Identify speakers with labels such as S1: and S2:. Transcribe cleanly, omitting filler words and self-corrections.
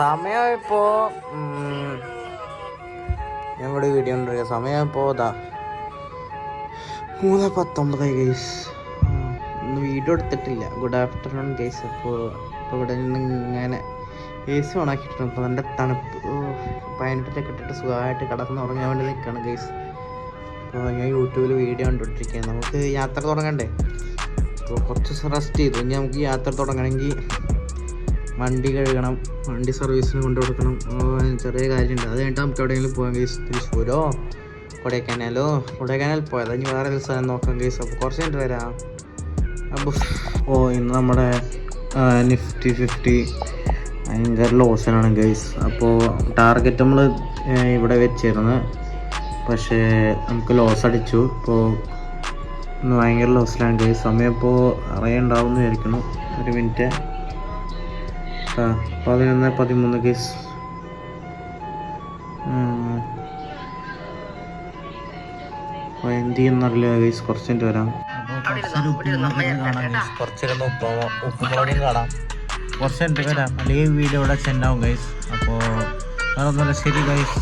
S1: സമയം ഇപ്പോൾ ഞാൻ ഇവിടെ വീഡിയോ കൊണ്ടിരിക്കുക. സമയം ഇപ്പോൾ 3:19 ഗൈസ്. ഇന്ന് വീഡിയോ എടുത്തിട്ടില്ല. Good afternoon guys. അപ്പോൾ ഇവിടെ നിന്ന് ഇങ്ങനെ AC ഓണാക്കിയിട്ടുണ്ട്. അപ്പോൾ നല്ല തണുപ്പ് 18 ഇട്ടിട്ട് സുഖമായിട്ട് കിടന്ന് ഉറങ്ങാൻ വേണ്ടി നിൽക്കുകയാണ് ഗൈസ്. അപ്പോൾ ഞാൻ യൂട്യൂബിൽ വീഡിയോ കണ്ടുകൊണ്ടിരിക്കുകയാണ്. നമുക്ക് യാത്ര തുടങ്ങണ്ടേ? അപ്പോൾ കുറച്ച് ദിവസം റെസ്റ്റ് ചെയ്തു. ഇനി നമുക്ക് യാത്ര തുടങ്ങണമെങ്കിൽ വണ്ടി കഴുകണം, വണ്ടി സർവീസിന് കൊണ്ടു കൊടുക്കണം. ചെറിയ കാര്യമുണ്ട്. അത് കഴിഞ്ഞിട്ട് നമുക്ക് എവിടെയെങ്കിലും പോകാം ഗൈസ്. തൃശ്ശൂരോ കൊടൈക്കനാലോ. കൊടൈക്കനാൽ പോയത് ഇനി വേറെ ദിവസം നോക്കാം ഗൈസ്. അപ്പോൾ കുറച്ച് കഴിഞ്ഞിട്ട് വരാം. അപ്പോൾ ഇന്ന് നമ്മുടെ Nifty 50 ഭയങ്കര ലോഷനാണ് ഗൈസ്. അപ്പോൾ ടാർഗറ്റ് നമ്മൾ ഇവിടെ വെച്ചിരുന്നു, പക്ഷേ നമുക്ക് ലോസ് അടിച്ചു. ഇപ്പോൾ ഇന്ന് ഭയങ്കര ലോസിലാണ് ഗൈസ്. സമയം ഇപ്പോൾ അറിയണ്ടാവുമെന്ന് വിചാരിക്കുന്നു. ഒരു മിനിറ്റ്. 11:13 ഗൈസ്. എന്ത് ചെയ്യുന്നറിയില്ല ഗൈസ്. കുറച്ച് കഴിഞ്ഞിട്ട് വരാം. അപ്പോൾ കുറച്ചൊരു ഉപ്പുമുളകും കാണാം. കുറച്ച് കഴിഞ്ഞിട്ട് വരാം, അല്ലെങ്കിൽ വീഡിയോ ഇവിടെ ചെന്നാവും ഗൈസ്. അപ്പോൾ വേറെ ഒന്നുമില്ല. ശരി ഗൈസ്.